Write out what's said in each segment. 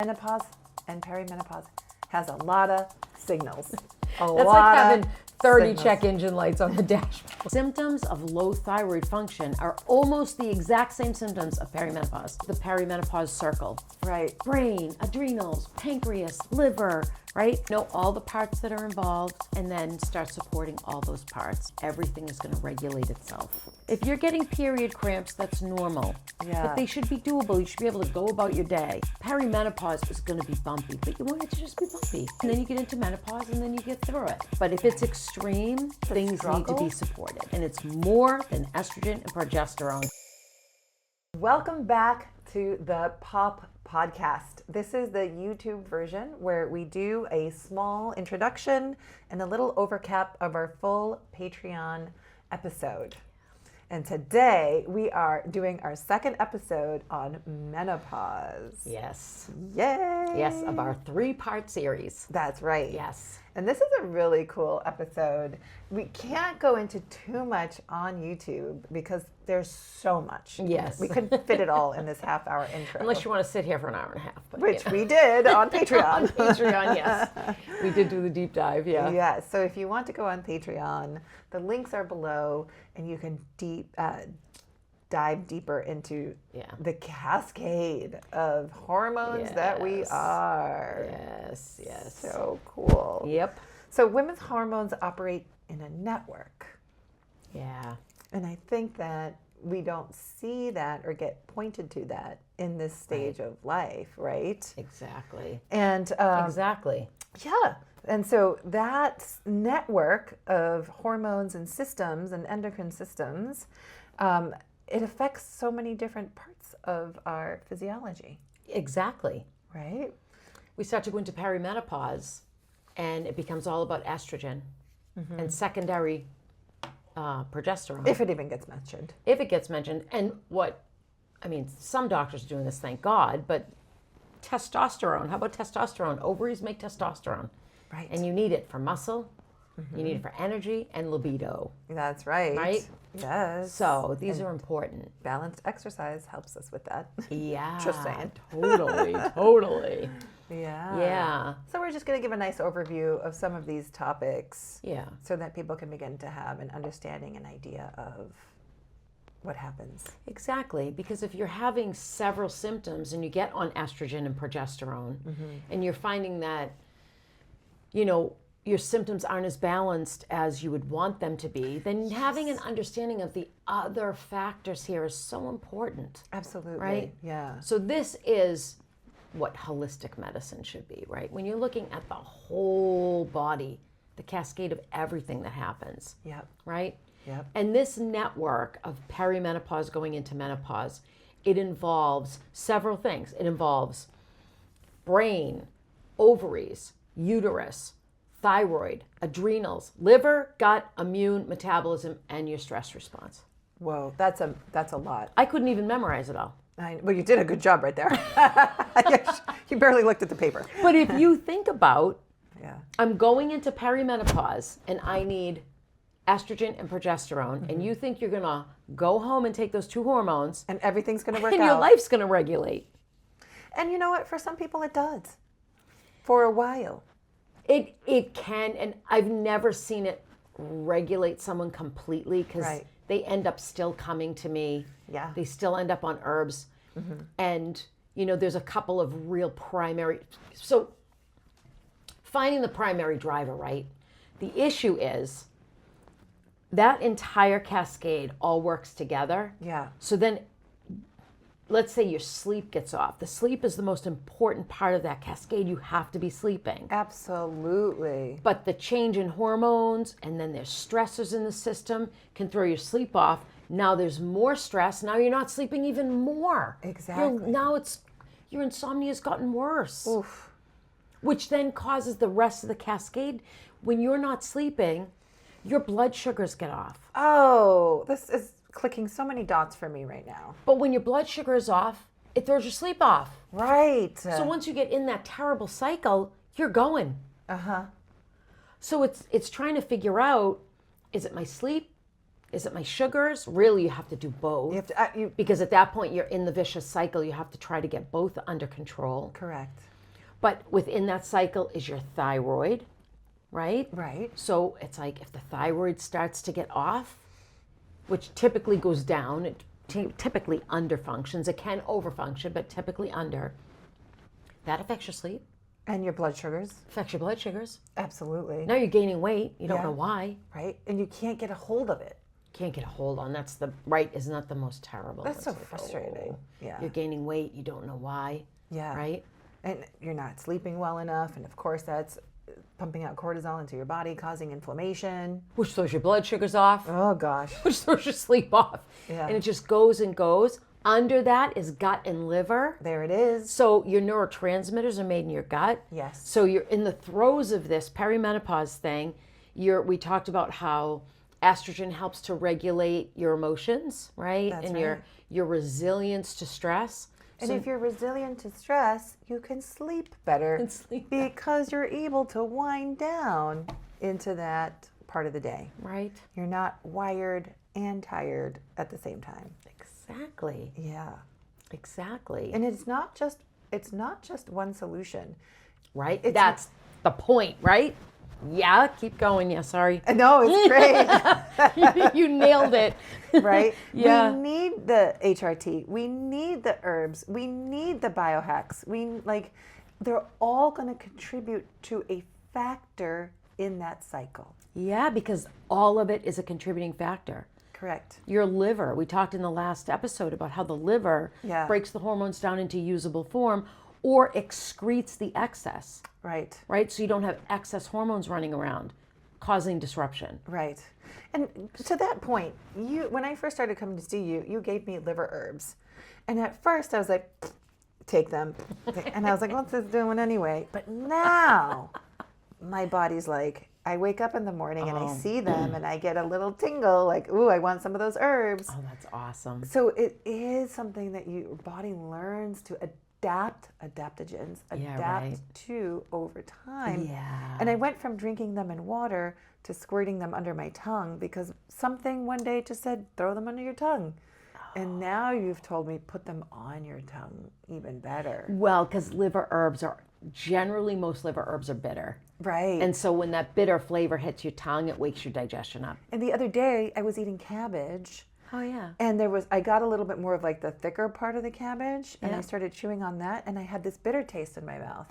Menopause and perimenopause has a lot of signals. That's like having 30 signals. check engine lights on the dashboard. Symptoms of low thyroid function are almost the exact same symptoms of perimenopause. The perimenopause circle. Right. Brain, adrenals, pancreas, liver, right? Know all the parts that are involved and then start supporting all those parts. Everything is going to regulate itself. If you're getting period cramps, that's normal. Yeah. But they should be doable. You should be able to go about your day. Perimenopause is going to be bumpy, but you want it to just be bumpy. And then you get into menopause and then you get through it. But if it's extreme, things need to struggle? be supported. And it's more than estrogen and progesterone. Welcome back to the POP podcast. This is the YouTube version where we do a small introduction and a little overcap of our full Patreon episode. And today we are doing our second episode on menopause. Yes. Yay! Yes, of our 3-part series. That's right. Yes. And this is a really cool episode. We can't go into too much on YouTube because there's so much. Yes. We couldn't fit it all in this half-hour intro. Unless you want to sit here for an hour and a half. But, Which you know. we did on Patreon. On Patreon, yes. We did do the deep dive, yeah. Yeah, so if you want to go on Patreon, the links are below and you can dive deeper into the cascade of hormones that we Yes. are. Yes, yes. So cool. Yep. So women's hormones operate in a network. Yeah. And I think that we don't see that or get pointed to that in this stage of life, right? Exactly. And Exactly. yeah. And so that network of hormones and systems and endocrine systems, it affects so many different parts of our physiology, Exactly. right? We start to go into perimenopause and it becomes all about estrogen and secondary progesterone. If it even gets mentioned. If it gets mentioned. And some doctors are doing this, thank God, but testosterone. How about testosterone? Ovaries make testosterone. Right. And you need it for muscle, you need it for energy and libido. That's right. Right? Yes. So these are important. Balanced exercise helps us with that. Yeah. Just saying. Totally. Yeah. Yeah. So we're just going to give a nice overview of some of these topics Yeah. so that people can begin to have an understanding and idea of what happens. Exactly, because if you're having several symptoms and you get on estrogen and progesterone and you're finding that, your symptoms aren't as balanced as you would want them to be, then having an understanding of the other factors here is so important. Absolutely. Right? Yeah. So this is what holistic medicine should be, right? When you're looking at the whole body, the cascade of everything that happens, Yep. right? Yep. And this network of perimenopause going into menopause, it involves several things. It involves brain, ovaries, uterus, thyroid, adrenals, liver, gut, immune, metabolism, and your stress response. Whoa, that's a lot. I couldn't even memorize it all. Well, you did a good job right there. You barely looked at the paper. But if you think about, Yeah. I'm going into perimenopause and I need estrogen and progesterone, and you think you're gonna go home and take those 2 hormones And everything's going to work and out. your life's gonna regulate. And you know what? For some people, it does. For a while. It can, and I've never seen it regulate someone completely because Right. they end up still coming to me. Yeah. They still end up on herbs. And, there's a couple of real primary. So finding the primary driver, right? The issue is that entire cascade all works together. Yeah. So then, let's say your sleep gets off. The sleep is the most important part of that cascade. You have to be sleeping. Absolutely. But the change in hormones and then there's stressors in the system can throw your sleep off. Now there's more stress. Now you're not sleeping even more. Exactly. Your insomnia's gotten worse. Oof. Which then causes the rest of the cascade. When you're not sleeping, your blood sugars get off. Oh, this is clicking so many dots for me right now. But when your blood sugar is off, it throws your sleep off. Right. So once you get in that terrible cycle, you're going. Uh-huh. So it's trying to figure out, is it my sleep? Is it my sugars? Really, you have to do both. You have to, because at that point, you're in the vicious cycle. You have to try to get both under control. correct. But within that cycle is your thyroid, right? Right. So it's like if the thyroid starts to get off, which typically goes down, it typically underfunctions. It can overfunction, but typically under. That affects your sleep, And your blood sugars. affects your blood sugars. Absolutely. Now you're gaining weight. You don't Yeah. know why. Right. And you can't get a hold of it. Can't get a hold on. That's the right. Isn't that the most terrible? That's so It's like, frustrating. Yeah. You're gaining weight. You don't know why. Yeah. Right. And you're not sleeping well enough. And of course, that's pumping out cortisol into your body, causing inflammation. Which throws your blood sugars off. Oh, gosh. Which throws your sleep off. Yeah. And it just goes and goes. Under that is gut and liver. There it is. So your neurotransmitters are made in your gut. Yes. So you're in the throes of this perimenopause thing. We talked about how estrogen helps to regulate your emotions, right? That's and right. your resilience to stress. And if you're resilient to stress, you can sleep better can sleep because you're able to wind down into that part of the day. Right? You're not wired and tired at the same time. Exactly. Yeah. Exactly. And it's not just one solution. Right? That's the point, right? Yeah, keep going. Yeah, sorry. No, it's great. You nailed it. Right? Yeah. We need the HRT. We need the herbs. We need the biohacks. They're all going to contribute to a factor in that cycle. Yeah, because all of it is a contributing factor. Correct. Your liver, we talked in the last episode about how the liver Yeah. breaks the hormones down into usable form or excretes the excess, Right. right? So you don't have excess hormones running around causing disruption. Right. And to that point, when I first started coming to see you, you gave me liver herbs. And at first I was like, take them. And I was like, what's this doing anyway? But now my body's like, I wake up in the morning and I see them and I get a little tingle like, ooh, I want some of those herbs. Oh, that's awesome. So it is something that your body learns to adaptogens, adapt right. to over time. Yeah. And I went from drinking them in water to squirting them under my tongue because something one day just said, throw them under your tongue. And now you've told me put them on your tongue, even better. Well, because most liver herbs are bitter. Right. And so when that bitter flavor hits your tongue, it wakes your digestion up. And the other day I was eating cabbage. Oh, yeah. And I got a little bit more of like the thicker part of the cabbage, and I Yeah. started chewing on that, and I had this bitter taste in my mouth.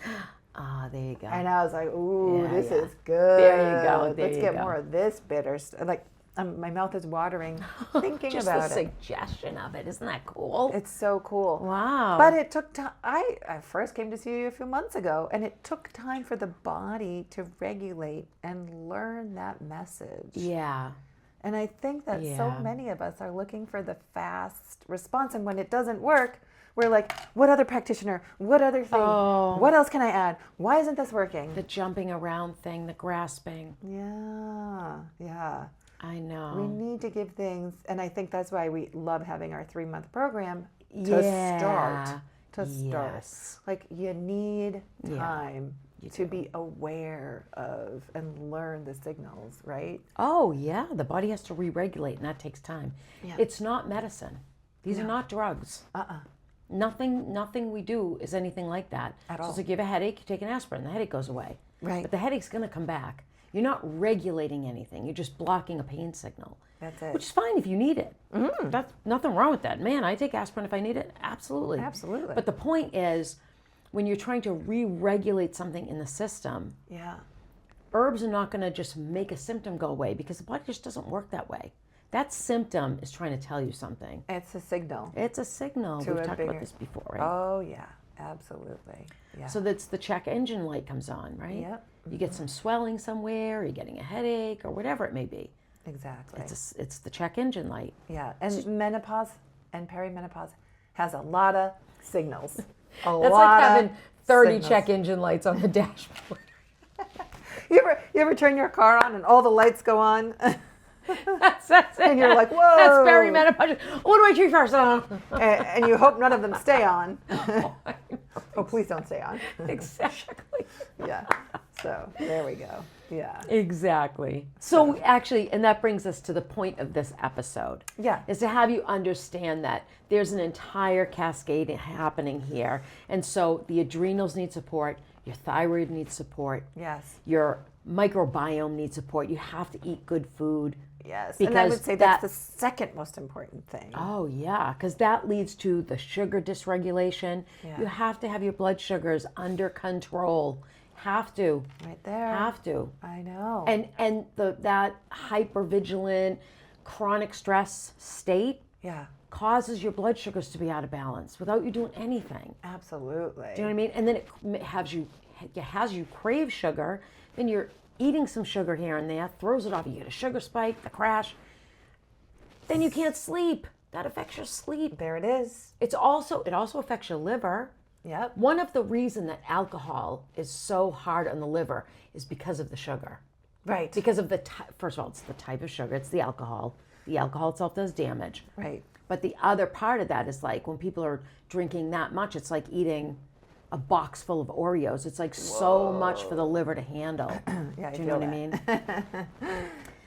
Ah, there you go. And I was like, ooh, Yeah, this yeah. is good. There you go, there Let's you get go. more of this bitter stuff. Like, my mouth is watering thinking Just about the it. suggestion of it. Isn't that cool? It's so cool. Wow. But it took time. I first came to see you a few months ago, and it took time for the body to regulate and learn that message. Yeah. And I think that so Yeah. many of us are looking for the fast response. And when it doesn't work, we're like, what other practitioner? What other thing? Oh. What else can I add? Why isn't this working? The jumping around thing, the grasping. Yeah. I know. We need to give things, and I think that's why we love having our 3-month program to Yeah. start. Yes. Like, you need Yeah, time you to do. be aware of and learn the signals, right? Oh, yeah. The body has to re-regulate, and that takes time. Yeah. It's not medicine. These are not drugs. Nothing we do is anything like that. At So all. it's like you have a headache, you take an aspirin, the headache goes away. Right. But the headache's going to come back. You're not regulating anything. You're just blocking a pain signal. That's it. Which is fine if you need it. That's nothing wrong with that. Man, I take aspirin if I need it. Absolutely. Absolutely. But the point is, when you're trying to re-regulate something in the system, Yeah. herbs are not going to just make a symptom go away because the body just doesn't work that way. That symptom is trying to tell you something. It's a signal. It's a signal. To We've a talked bigger- about this before, right? Oh, yeah. Absolutely. Yeah. So that's the check engine light comes on, right? Yep. You get some swelling somewhere, or you're getting a headache, or whatever it may be. Exactly. It's the check engine light. Yeah. And menopause and perimenopause has a lot of signals. That's like having 30 check engine lights on the dashboard. You ever turn your car on and all the lights go on? That's it. And you're like, That's whoa. perimenopause. What do I treat first? and you hope none of them stay on. Oh, please don't stay on. Exactly. Yeah. So there we go. Yeah. Exactly. So actually, and that brings us to the point of this episode. Yeah. Is to have you understand that there's an entire cascade happening here. And so the adrenals need support, your thyroid needs support, Yes. your microbiome needs support. You have to eat good food. Yes. Because and I would say that's the second most important thing. Oh, yeah, because that leads to the sugar dysregulation. Yeah. You have to have your blood sugars under control. Have to. Right there. Have to. I know. And that hypervigilant chronic stress state yeah. causes your blood sugars to be out of balance without you doing anything. Absolutely. Do you know what I mean? And then it has you crave sugar, then you're eating some sugar here and there, throws it off, you get a sugar spike, the crash, then you can't sleep. That affects your sleep. There it is. It also affects your liver. Yep. One of the reasons that alcohol is so hard on the liver is because of the sugar. Right. Because of first of all, it's the type of sugar, it's the alcohol. The alcohol itself does damage. Right. But the other part of that is like when people are drinking that much, it's like eating a box full of Oreos. It's like so much for the liver to handle. Yeah, Do you know what I mean?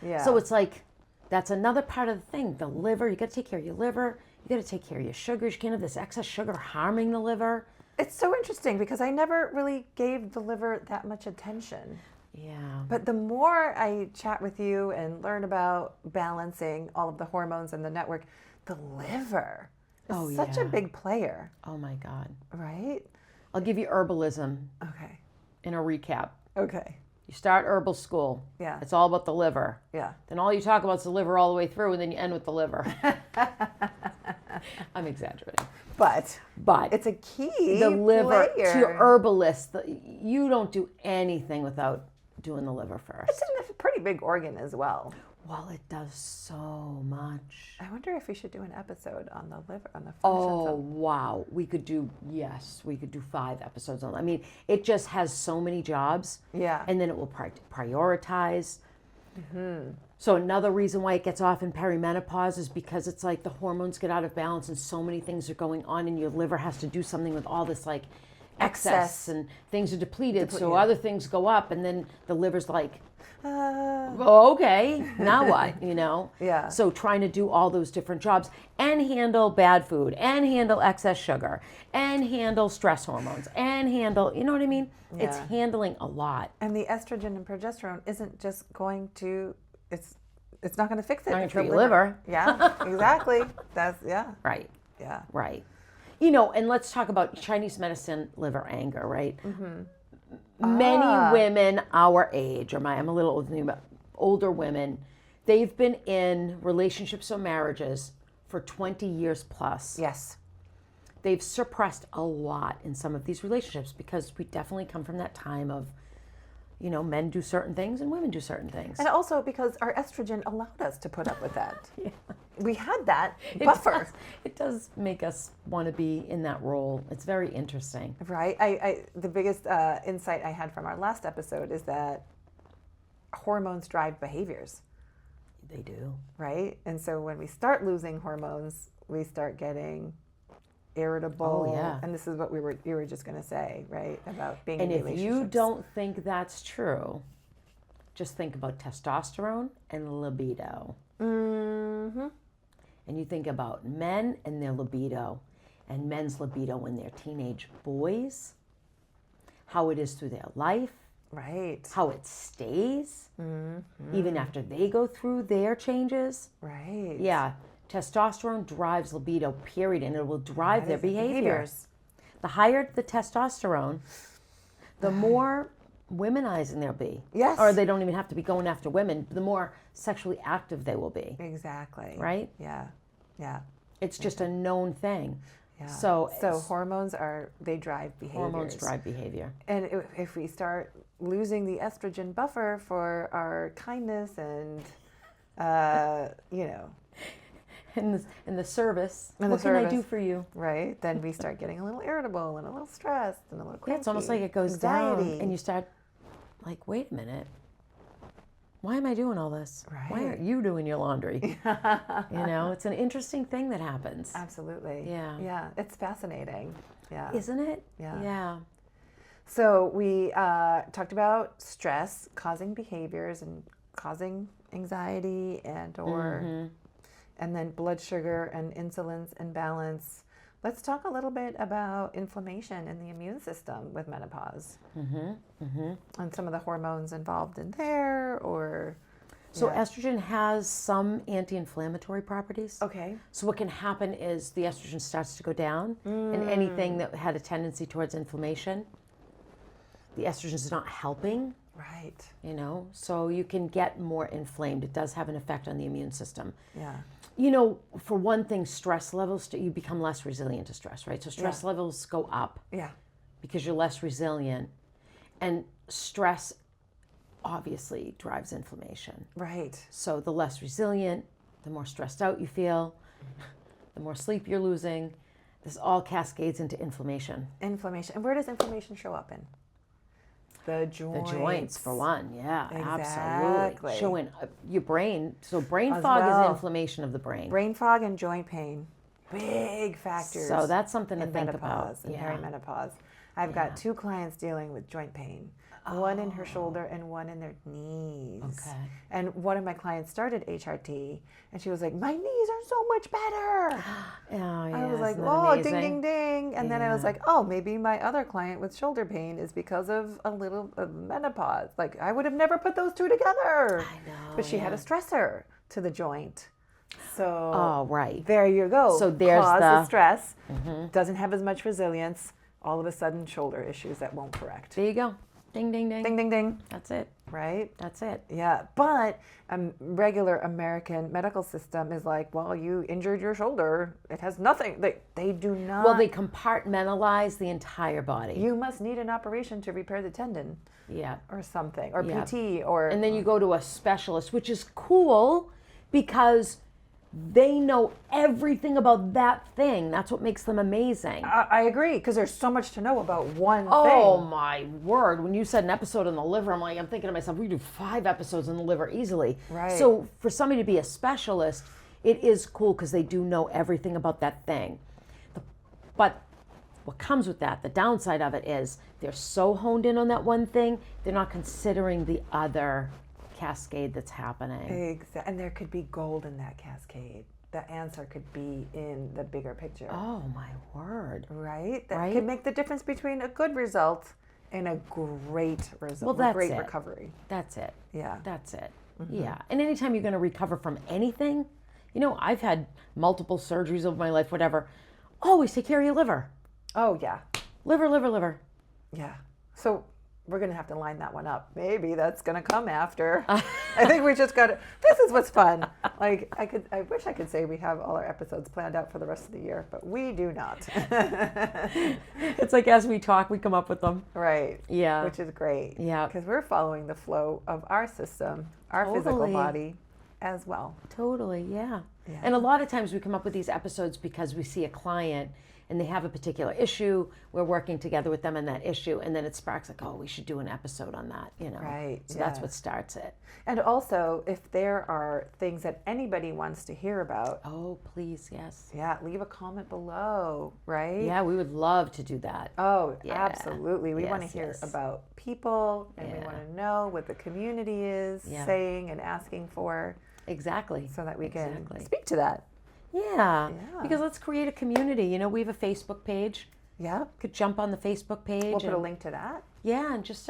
Yeah. So it's like, that's another part of the thing. The liver, you got to take care of your liver. You got to take care of your sugars. You can't have this excess sugar harming the liver. It's so interesting because I never really gave the liver that much attention. Yeah. But the more I chat with you and learn about balancing all of the hormones in the network, the liver is such a big player, Oh my God. right? I'll give you herbalism Okay. in a recap. Okay. You start herbal school. Yeah. It's all about the liver. Yeah. Then all you talk about is the liver all the way through, and then you end with the liver. I'm exaggerating. But But it's a key the liver, player. to your herbalist, you don't do anything without doing the liver first. It's a pretty big organ as well. Well, it does so much. I wonder if we should do an episode on the liver, on the Oh, function. wow. We could do 5 episodes on it. I mean, it just has so many jobs. Yeah. And then it will prioritize. So another reason why it gets off in perimenopause is because it's like the hormones get out of balance and so many things are going on and your liver has to do something with all this like excess and things are depleted. So other things go up and then the liver's like, oh, okay, now what, you know? Yeah. So trying to do all those different jobs and handle bad food and handle excess sugar and handle stress hormones and handle, you know what I mean? Yeah. It's handling a lot. And the estrogen and progesterone isn't just going to, it's not going to fix it. Not gonna It's the treat your liver. Yeah, exactly. Right. Yeah. Right. You know, and let's talk about Chinese medicine, liver anger, right? Many women our age, I'm a little older than you, but older women, they've been in relationships or marriages for 20 years plus. Yes. They've suppressed a lot in some of these relationships because we definitely come from that time of, you know, men do certain things and women do certain things. And also because our estrogen allowed us to put up with that. We had that buffer. It does make us want to be in that role. It's very interesting. Right. The biggest insight I had from our last episode is that hormones drive behaviors, They do. right? And so when we start losing hormones, we start getting irritable. Oh, yeah. And this is what you were just going to say, right? About being And in if relationships. you don't think that's true, just think about testosterone and libido. Mm-hmm. And you think about men and their libido, and men's libido when they're teenage boys, how it is through their life, Right. how it stays, even after they go through their changes. Right. Yeah, testosterone drives libido, period, and it will drive their behaviors. The higher the testosterone, the more womanizing they'll be. Yes. Or they don't even have to be going after women, the more sexually active they will be. Exactly. Right? Yeah. Yeah. It's just a known thing. Yeah. So hormones they drive behaviors. hormones drive behavior. And if we start losing the estrogen buffer for our kindness and, you know, In the service, In the what can I do service. for you? right, then we start getting a little irritable and a little stressed and a little cranky. Yeah, it's almost like it goes anxiety. down, and you start like, wait a minute. Why am I doing all this? Why Right. aren't you doing your laundry? You know, it's an interesting thing that happens. Absolutely. Yeah. Yeah. It's fascinating. Yeah. Isn't it? Yeah. Yeah. So we talked about stress causing behaviors and causing anxiety and then blood sugar and insulin's imbalance. Let's talk a little bit about inflammation in the immune system with menopause and some of the hormones involved in there, or... So estrogen has some anti-inflammatory properties. Okay. So what can happen is the estrogen starts to go down, and anything that had a tendency towards inflammation, the estrogen is not helping. Right. You know, so you can get more inflamed. It does have an effect on the immune system. Yeah. You know, for one thing, stress levels, you become less resilient to stress, right? So stress levels go up because you're less resilient. And stress obviously drives inflammation. Right. So the less resilient, the more stressed out you feel, the more sleep you're losing. This all cascades into inflammation. Inflammation. And where does inflammation show up in? The joints. The joints, for one, yeah, Exactly. absolutely. Showing your brain. So brain As fog well. is inflammation of the brain. Brain fog and joint pain, big factors. So that's something to in think menopause about. and perimenopause. I've got 2 clients dealing with joint pain. One in her shoulder and one in their knees. Okay. And one of my clients started HRT, and she was like, "My knees are so much better." I was like, "Oh, ding, ding, ding!" And then I was like, "Oh, maybe my other client with shoulder pain is because of a little of menopause." Like, I would have never put those 2 together. I know. But she had a stressor to the joint. So Oh, right. there you go. So there's the the stress, doesn't have as much resilience. All of a sudden, shoulder issues that won't correct. There you go. Ding, ding, ding. Ding, ding, ding. That's it. Right? That's it. Yeah. But a regular American medical system is like, well, you injured your shoulder. It has nothing. They do not. Well, they compartmentalize the entire body. You must need an operation to repair the tendon Yeah. or something, or Yeah. PT, or. And then you go to a specialist, which is cool because they know everything about that thing. That's what makes them amazing. I agree, because there's so much to know about one Oh thing. my word. When you said an episode on the liver, I'm thinking to myself, we do 5 episodes on the liver easily. Right. So for somebody to be a specialist, it is cool because they do know everything about that thing. But what comes with that, the downside of it is they're so honed in on that one thing, they're not considering the other cascade that's happening. Exactly. And there could be gold in that cascade. The answer could be in the bigger picture. Oh my word. Right? That Right? could make the difference between a good result and a great result. Well, that's great it. recovery. That's it. Yeah. That's it. Yeah. And anytime you're going to recover from anything, you know, I've had multiple surgeries over my life, whatever. Always take care of your liver. Oh, yeah. Liver, liver, liver. Yeah. So we're going to have to line that one up. Maybe that's going to come after. I think we just got to, this is what's fun. Like, I wish I could say we have all our episodes planned out for the rest of the year, but we do not. It's like as we talk, we come up with them. Right. Yeah. Which is great. Yeah. Because we're following the flow of our system, our physical Totally. body as well. Totally, yeah. Yeah. And a lot of times we come up with these episodes because we see a client and they have a particular issue. We're working together with them on that issue, and then it sparks like, oh, we should do an episode on that, you know. Right, So that's yeah. what starts it. And also, if there are things that anybody wants to hear about, Oh, please, yes. yeah, leave a comment below, right? Yeah, we would love to do that. Oh, Yeah. absolutely. We want to Yes, hear yes. about people, and we Yeah. want to know what the community is Yeah. saying and asking for, Exactly. so that we can Exactly. speak to that. Yeah. Yeah. Because let's create a community. You know, we have a Facebook page. Yeah. Could jump on the Facebook page. We'll put a and- link to that. Yeah, and just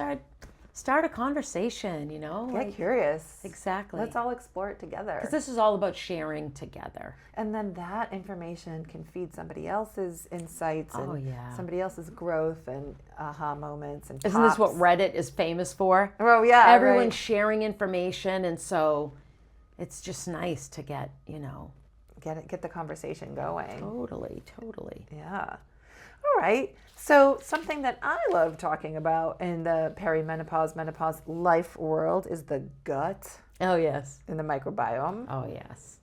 start a conversation, you know? Get like- curious. Exactly. Let's all explore it together. Because this is all about sharing together. And then that information can feed somebody else's insights and Oh, yeah. somebody else's growth and aha moments and Isn't this what pops. Reddit is famous for? Oh, yeah. Everyone's right. sharing information, and so it's just nice to get, you know. Get the conversation going. Totally, totally. Yeah. All right. So something that I love talking about in the perimenopause, menopause life world is the gut Oh, yes. and the microbiome. Oh, yes.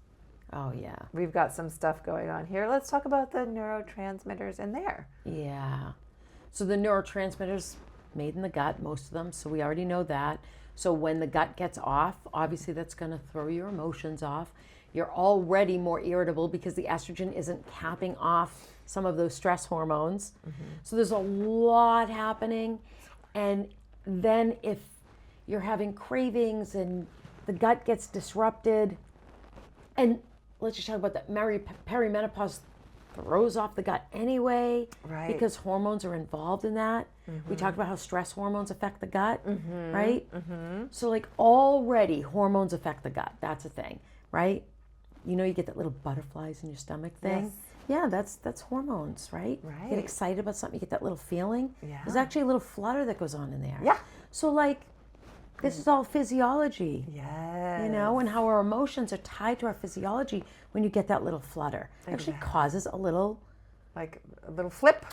Oh, yeah. We've got some stuff going on here. Let's talk about the neurotransmitters in there. Yeah. So the neurotransmitters made in the gut, most of them, so we already know that. So when the gut gets off, obviously that's going to throw your emotions off. You're already more irritable because the estrogen isn't capping off some of those stress hormones. So there's a lot happening. And then if you're having cravings and the gut gets disrupted, and let's just talk about that, perimenopause throws off the gut anyway, Right. because hormones are involved in that. We talked about how stress hormones affect the gut, right? So like already hormones affect the gut. That's a thing, right? You know, you get that little butterflies in your stomach thing. Yes. Yeah, that's hormones, right? You Right. get excited about something, you get that little feeling. Yeah. There's actually a little flutter that goes on in there. Yeah. So like, this is all physiology. Yes. You know, and how our emotions are tied to our physiology. When you get that little flutter, it actually causes a little, Like a little flip.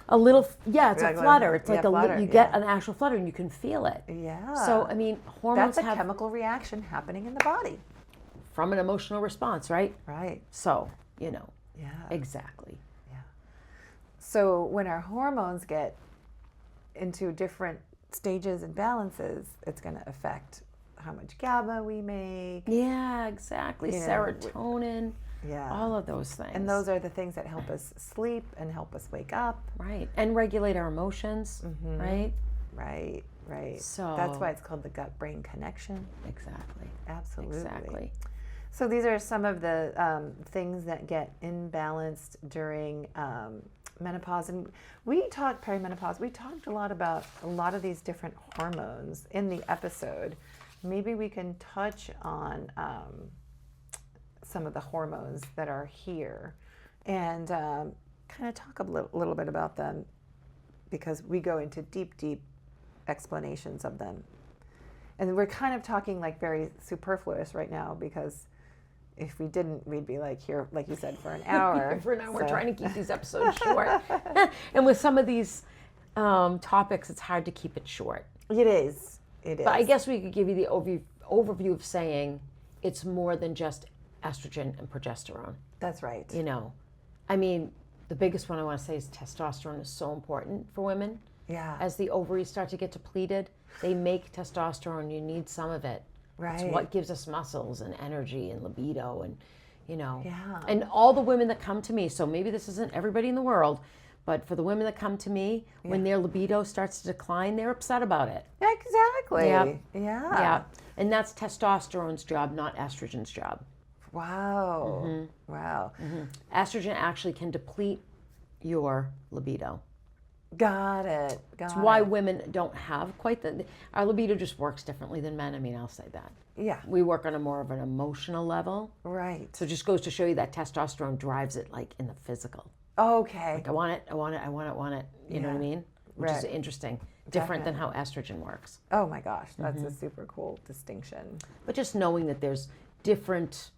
yeah, it's Like a a- flutter. It's yeah, like flutter, you get yeah. an actual flutter and you can feel it. Yeah. So, I mean, hormones that's a have chemical reaction happening in the body. from an emotional response, right? Right. So, you know, Yeah. exactly. So when our hormones get into different stages and balances, it's going to affect how much GABA we make. Yeah, exactly. You know, Serotonin, Yeah. all of those things. And those are the things that help us sleep and help us wake up. right. And regulate our emotions, right? Right, right. So- that's why it's called the gut-brain connection. Exactly. Absolutely. Exactly. So these are some of the things that get imbalanced during menopause. And we talked perimenopause. We talked a lot about a lot of these different hormones in the episode. Maybe we can touch on some of the hormones that are here and kind of talk a little bit about them, because we go into deep explanations of them. And we're kind of talking like very superfluous right now, because if we didn't, we'd be like here, like you said, for an hour. For now, we're So- trying to keep these episodes short. And with some of these topics, it's hard to keep it short. It is. It is. But I guess we could give you the overview of saying it's more than just estrogen and progesterone. That's right. You know, I mean, the biggest one I want to say is testosterone is so important for women. Yeah. As the ovaries start to get depleted, they make testosterone. You need some of it. It's Right. what gives us muscles and energy and libido and, you know. Yeah. And all the women that come to me, so maybe this isn't everybody in the world, but for the women that come to me, when their libido starts to decline, they're upset about it. Exactly. Yep. Yeah. Yeah. And that's testosterone's job, not estrogen's job. Wow. Mm-hmm. Wow. Estrogen actually can deplete your libido. Got it. Got It's why it. women don't have quite our libido just works differently than men. I mean, I'll say that. Yeah. We work on a more of an emotional level. Right. So it just goes to show you that testosterone drives it like in the physical. Okay. Like I want it, I want it, I want it, I want it. You know what I Yeah. mean? Which is Right. interesting. Different than how estrogen works. Oh my gosh, that's Mm-hmm. a super cool distinction. But just knowing that there's different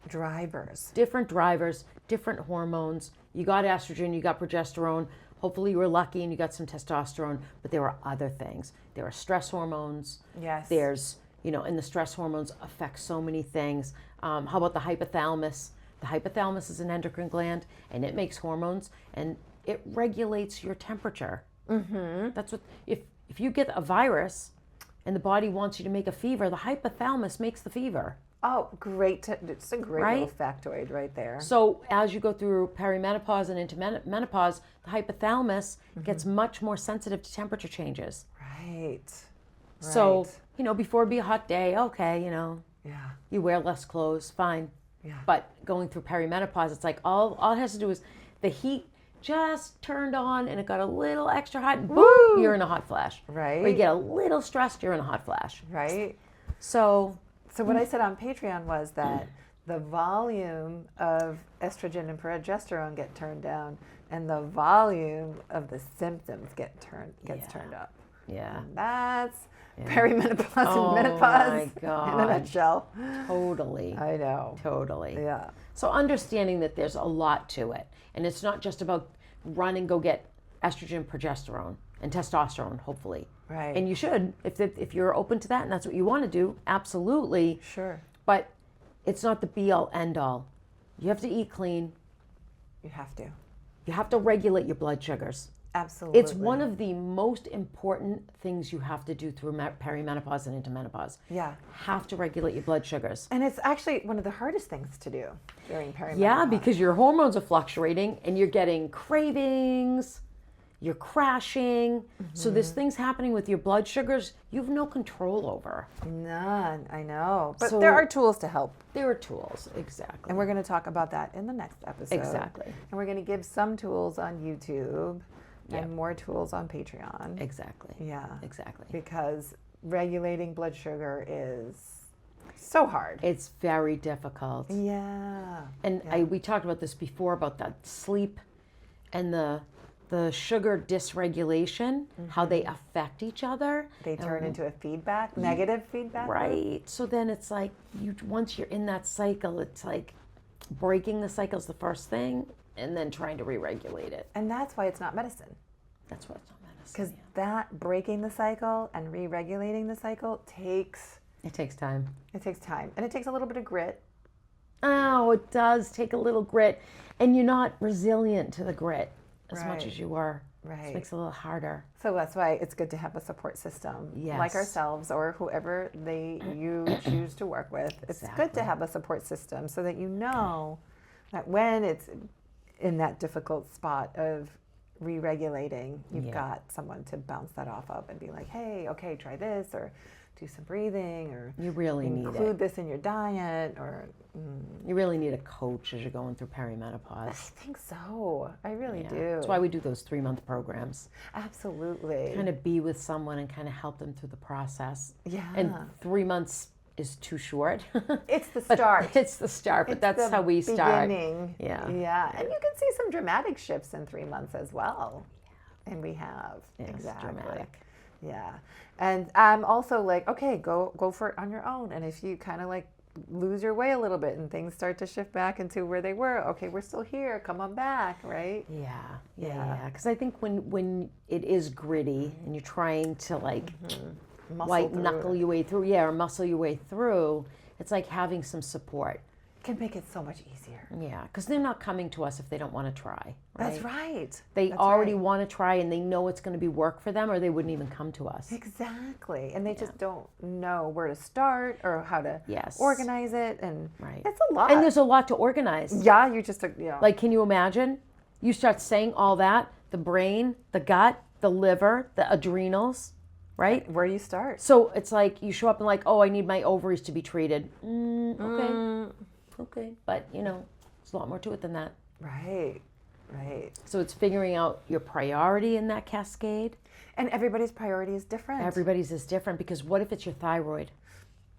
Drivers. drivers, different hormones. You got estrogen, you got progesterone. Hopefully you were lucky and you got some testosterone, but there are other things. There are stress hormones. Yes. There's, you know, and the stress hormones affect so many things. How about the hypothalamus? The hypothalamus is an endocrine gland and it makes hormones and it regulates your temperature. That's what, if you get a virus and the body wants you to make a fever, the hypothalamus makes the fever. Oh, great. It's a great Right? little factoid right there. So as you go through perimenopause and into menopause, the hypothalamus gets much more sensitive to temperature changes. Right. So, Right. you know, before it'd be a hot day, okay, you know, Yeah. you wear less clothes, fine. Yeah. But going through perimenopause, it's like all it has to do is the heat just turned on and it got a little extra hot, and boom, you're in a hot flash. Right. Or you get a little stressed, you're in a hot flash. Right. So, So what I said on Patreon was that the volume of estrogen and progesterone get turned down, and the volume of the symptoms gets turned up. yeah, And that's perimenopause Oh and menopause my in God. a nutshell. totally. I know. Totally. Yeah. So understanding that there's a lot to it. And it's not just about run and go get estrogen, progesterone, and testosterone, hopefully. Right. And you should, if you're open to that and that's what you want to do, absolutely. Sure. But it's not the be-all, end-all. You have to eat clean. You have to. You have to regulate your blood sugars. Absolutely. It's one of the most important things you have to do through perimenopause and into menopause. Yeah. Have to regulate your blood sugars. And it's actually one of the hardest things to do during perimenopause. Yeah, because your hormones are fluctuating and you're getting cravings. you're crashing. So there's things happening with your blood sugars you've no control over. None, I know. But So- there are tools to help. There are tools, exactly. And we're going to talk about that in the next episode. Exactly. And we're going to give some tools on YouTube Yep. and more tools on Patreon. Exactly. Yeah. Exactly. Because regulating blood sugar is so hard. It's very difficult. Yeah. And we talked about this before about that sleep and the sugar dysregulation, how they affect each other. They turn into a feedback, negative feedback. Right. So then it's like once you're in that cycle, it's like breaking the cycle is the first thing, and then trying to re-regulate it. And that's why it's not medicine. That's what it's not medicine. Because that breaking the cycle and re-regulating the cycle takes It takes time. time. And it takes a little bit of grit. Oh, it does take a little grit, and you're not resilient to the grit as much Right. as you were. Right. It makes it a little harder. So that's why it's good to have a support system like Yes. ourselves or whoever you choose to work with. It's good Exactly. to have a support system so that you know that when it's in that difficult spot of re-regulating, you've Yeah. got someone to bounce that off of and be like, hey, okay, try this or do some breathing or You really need include it. this in your diet or You really need a coach as you're going through I perimenopause. think so. I really Yeah. do. That's why we do those 3-month programs. Absolutely. Kind of be with someone and kind of help them through the process. Yeah. And 3 months is too short. It's the But start. It's the start, but It's that's the how we start. beginning. Yeah. Yeah. And you can see some dramatic shifts in 3 months as well. And we have. Yes, exactly. dramatic. Yeah. And I'm also like, okay, go for it on your own. And if you kind of like lose your way a little bit and things start to shift back into where they were, okay, we're still here. Come on back, right? Yeah, Yeah. yeah. Because I think when it is gritty and you're trying to like Muscle white through knuckle it. your way through, or muscle your way through, it's like having some support. Can make it so much easier. Yeah, because they're not coming to us if they don't want to try. Right? That's right. They That's already right. want to try and they know it's going to be work for them, or they wouldn't even come to us. Exactly. And they just don't know where to start or how to Yes. organize it. And Right. it's a lot. And there's a lot to organize. yeah, you just, yeah. Like, can you imagine? You start saying all that, the brain, the gut, the liver, the adrenals, right? where you start. So it's like you show up and like, oh, I need my ovaries to be treated. Okay. Okay. But, there's a lot more to it than that. Right. Right. So it's figuring out your priority in that cascade. And everybody's priority is different. Everybody's is different because what if it's your thyroid?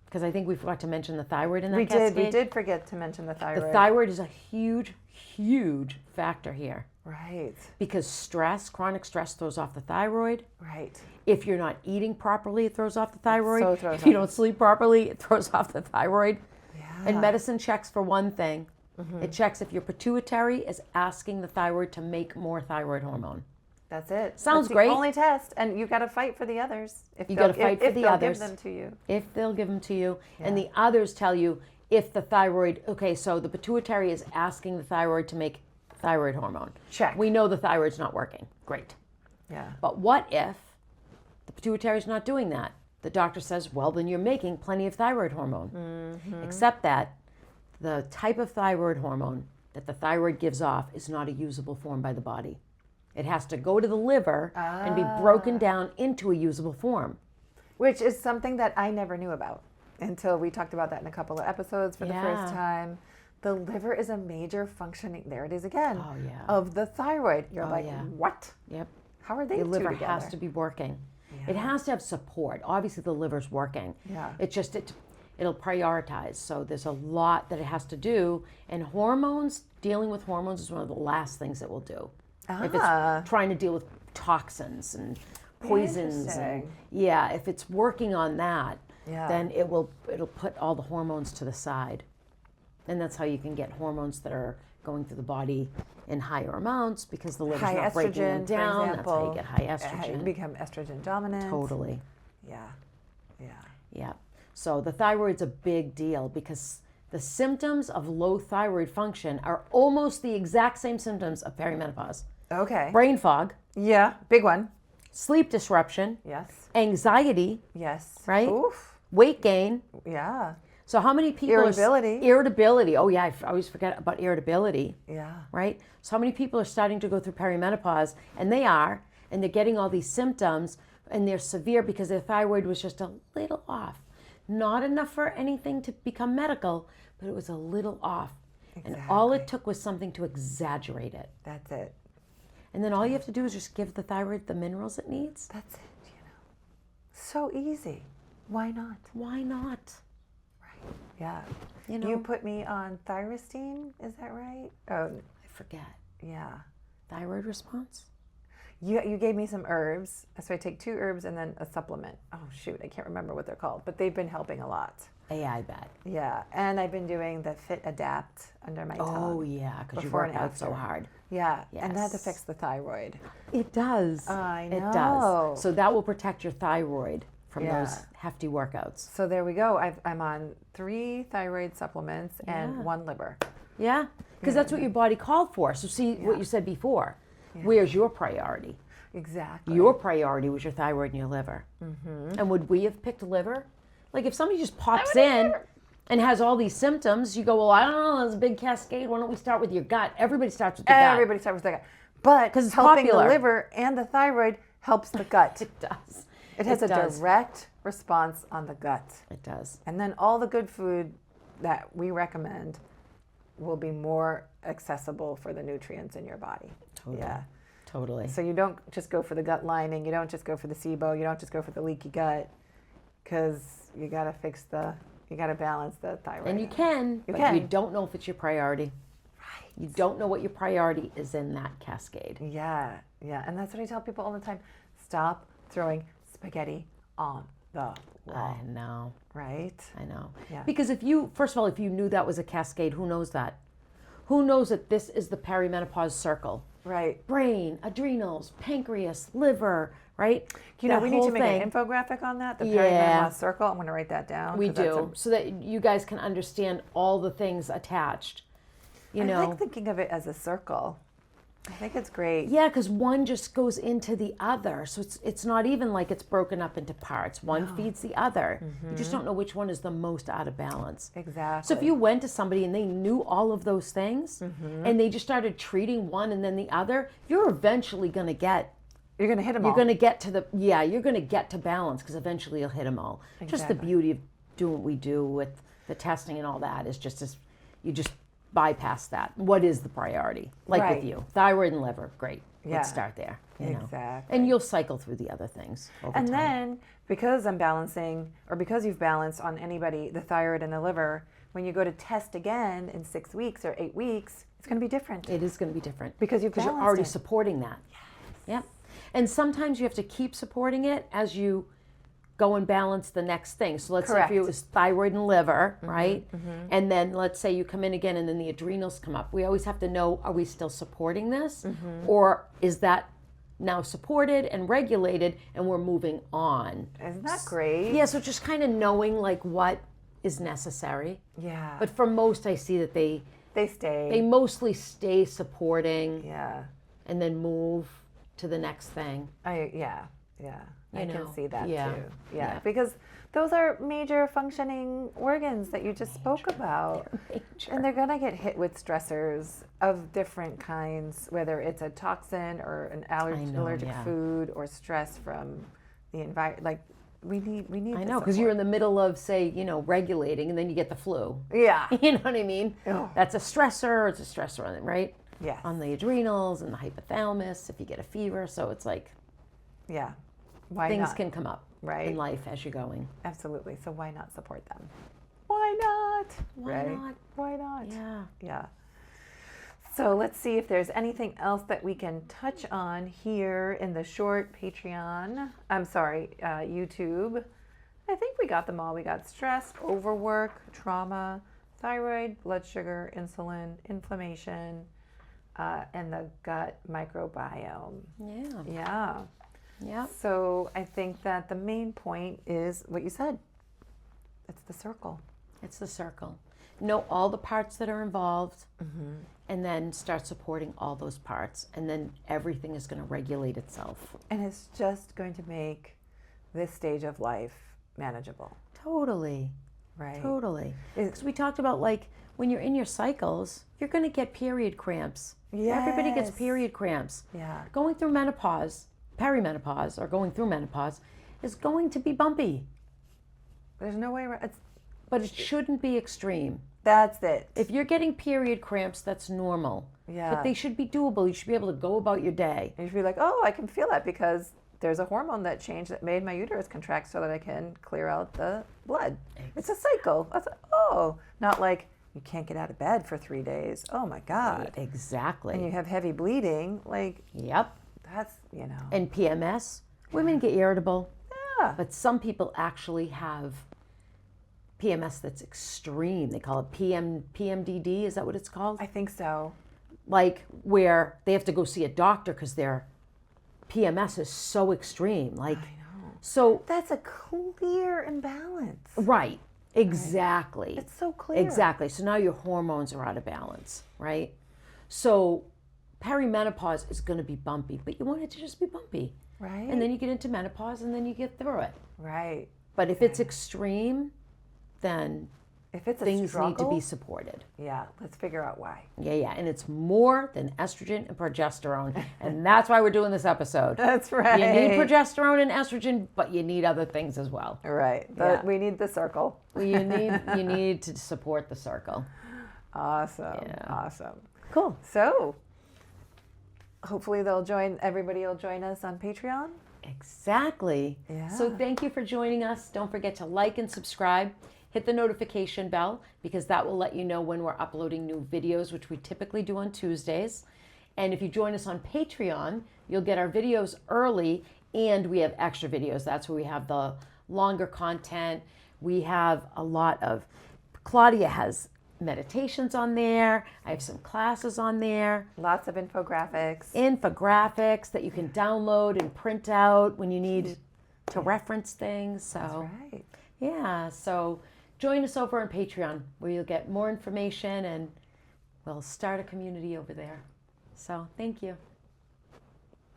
Because I think we forgot to mention the thyroid in that we cascade. did. We did forget to mention the thyroid. The thyroid is a huge, huge factor here Right. because stress, chronic stress throws off the thyroid. Right. If you're not eating properly, it throws off the thyroid. So it throws if you off. don't sleep properly, it throws off the thyroid. Yeah. And medicine checks for one thing. It checks if your pituitary is asking the thyroid to make more thyroid hormone. That's it. Sounds That's great. The only test, and you got to fight for the others. If You they'll- gotta fight for if the they'll others. Give them to you. If they'll give them to you. And the others tell you if the thyroid, okay, so the pituitary is asking the thyroid to make thyroid hormone. Check. We know the thyroid's not working. Great. Yeah. But what if the pituitary is not doing that? The doctor says, well, then you're making plenty of thyroid hormone. Except that the type of thyroid hormone that the thyroid gives off is not a usable form by the body. It has to go to the liver and be broken down into a usable form. Which is something that I never knew about until we talked about that in a couple of episodes for the first Yeah. time. The liver is a major functioning, there it is again, Oh, yeah. of the thyroid. You're like, yeah. what? Yep. How are they Your two liver together? has to be working. It has to have support. Obviously, the liver's working. Yeah. It'll prioritize. So there's a lot that it has to do. And hormones, dealing with hormones is one of the last things it will do. If it's trying to deal with toxins and poisons, and Interesting. if it's working on that, Yeah. then it'll put all the hormones to the side. And that's how you can get hormones that are going through the body in higher amounts because the liver's High not breaking them estrogen, down. for That's example. how you get high You estrogen. become estrogen dominant. Totally. Yeah. Yeah. Yeah. So the thyroid's a big deal because the symptoms of low thyroid function are almost the exact same symptoms of perimenopause. Okay. Brain fog, Yeah. Big one. sleep disruption, Yes. anxiety, Yes. Right? Oof. weight gain. Yeah. So how many people Irritability. Irritability. Oh yeah, I always forget about irritability, Yeah. right? So how many people are starting to go through perimenopause and they are, and they're getting all these symptoms, and they're severe because their thyroid was just a little off. Not enough for anything to become medical, but it was a little off. Exactly. And all it took was something to exaggerate it. That's it. And then all you have to do is just give the thyroid the minerals it needs. That's it, So easy. Why not? Why not? Right. Yeah. You put me on Thyrostein, is that right? Oh, I forget. yeah. Thyroid response? You gave me some herbs. So I take 2 herbs and then a supplement. Oh, shoot. I can't remember what they're called, but they've been helping a lot. I bet. Yeah. And I've been doing the Fit Adapt under my tongue. Oh, yeah, because you Before work and out so after. hard. Yeah. And that Yes. affects the thyroid. It does. I know. It does. So that will protect your thyroid from Yeah. those hefty workouts. So there we go. I'm on 3 thyroid supplements and Yeah. 1 liver. Yeah, because that's what your body called for. So see what you said before. Where's your priority? Exactly. Your priority was your thyroid and your liver. And would we have picked liver? Like if somebody just pops in and has all these symptoms, you go, well, I don't know, there's a big cascade. Why don't we start with your gut? Everybody starts with the gut. Everybody starts with the gut. But 'Cause it's helping popular. the liver and the thyroid helps the gut. It does. It has a does. direct response on the gut. It does. And then all the good food that we recommend will be more accessible for the nutrients in your body. Totally. Yeah. Totally. So you don't just go for the gut lining. You don't just go for the SIBO. You don't just go for the leaky gut, because you got to balance the thyroid. And you can, but can. you don't know if it's your priority. Right. You don't know what your priority is in that cascade. Yeah, yeah. And that's what I tell people all the time. Stop throwing spaghetti on the wall. I know. Right? I know. Yeah. Because first of all, if you knew that was a cascade, who knows that? Who knows that this is the perimenopause circle? Right. Brain, adrenals, pancreas, liver, right? You know, That we need whole to make thing. an infographic on that, the Yeah. perimenopause circle. I'm going to write that down. We 'cause that's do, so that you guys can understand all the things attached. You I know, like thinking of it as a circle. I think it's great. yeah, because one just goes into the other, so it's not even like it's broken up into parts. One feeds the other. You just don't know which one is the most out of balance. Exactly. So if you went to somebody and they knew all of those things, and they just started treating one and then the other, you're eventually going to get. You're going to hit them all. You're going to get to you're going to get to balance because eventually you'll hit them all. Just the Exactly. beauty of doing what we do with the testing and all that is just as you just bypass that. What is the priority? Like Right. with you, thyroid and liver, great. Yeah. Let's start there. You know? Exactly. And you'll cycle through the other things over And time. then, because I'm balancing, or because you've balanced on anybody, the thyroid and the liver, when you go to test again in 6 weeks or 8 weeks, it's going to be different. It is going to be different Because you're already it. supporting that. Yep. And sometimes you have to keep supporting it as you go and balance the next thing. So let's Correct. say if it was thyroid and liver, right? And then let's say you come in again and then the adrenals come up. We always have to know, are we still supporting this? Or is that now supported and regulated and we're moving on? Isn't that great? Yeah, so just kind of knowing like what is necessary. Yeah. But for most, I see that they stay. mostly stay supporting Yeah. and then move to the next thing. Yeah. I know, can see that yeah, too. yeah. Because those are major functioning organs that you just spoke about. And they're going to get hit with stressors of different kinds, whether it's a toxin or an allergic yeah. food or stress from the environment. Like, we need I the know, because you're in support. the middle of, say, regulating, and then you get the flu. Yeah. You know what I mean? Oh. That's a stressor. It's a stressor on it, right? Yes. On the adrenals and the hypothalamus. If you get a fever, so it's like Yeah. Why things not? can come up Right. in life as you're going. Absolutely. So why not support them? Why not? Why Right? not? Why not? Yeah. Yeah. So let's see if there's anything else that we can touch on here in the short YouTube. I think we got them all. We got stress, overwork, trauma, thyroid, blood sugar, insulin, inflammation, and the gut microbiome. Yeah. Yeah. Yeah. So I think that the main point is what you said. It's the circle. It's the circle. Know all the parts that are involved, and then start supporting all those parts, and then everything is going to regulate itself. And it's just going to make this stage of life manageable, Totally. right? Totally. Is- Because we talked about like when you're in your cycles, you're going to get period cramps. Everybody gets Yes. period cramps. Yeah. Going through menopause, perimenopause or going through menopause is going to be bumpy, There's no way around. but it shouldn't be extreme. That's it. If you're getting period cramps, that's normal. Yeah. But they should be doable. You should be able to go about your day. You should be like, oh, I can feel that because there's a hormone that changed that made my uterus contract so that I can clear out the blood. It's a cycle. Not like you can't get out of bed for 3 days. Oh my God. Exactly. And you have heavy bleeding. Like, Yep. that's, And PMS, women get irritable, yeah. but some people actually have PMS that's extreme. They call it PMDD. Is that what it's called? I think so. Like where they have to go see a doctor because their PMS is so extreme. Like, so That's a clear imbalance. right, exactly. It's so clear. Exactly. So now your hormones are out of balance, right? So perimenopause is going to be bumpy, but you want it to just be bumpy. Right. And then you get into menopause and then you get through it. Right. But if it's extreme, then If it's a things struggle, need to be supported. yeah, let's figure out why. Yeah. And it's more than estrogen and progesterone. And that's why we're doing this episode. That's right. You need progesterone and estrogen, but you need other things as well. Right. Yeah. We need the circle. You need to support the circle. Awesome. Yeah. Awesome. Cool. So, hopefully everybody will join us on Patreon. Exactly. Yeah. So thank you for joining us. Don't forget to like and subscribe. Hit the notification bell because that will let you know when we're uploading new videos, which we typically do on Tuesdays. And if you join us on Patreon, you'll get our videos early and we have extra videos. That's where we have the longer content. We have a lot of, Claudia has meditations on there. I have some classes on there. Lots of infographics. Infographics that you can download and print out when you need to reference things. So, That's right. yeah, so join us over on Patreon where you'll get more information and we'll start a community over there. So, thank you.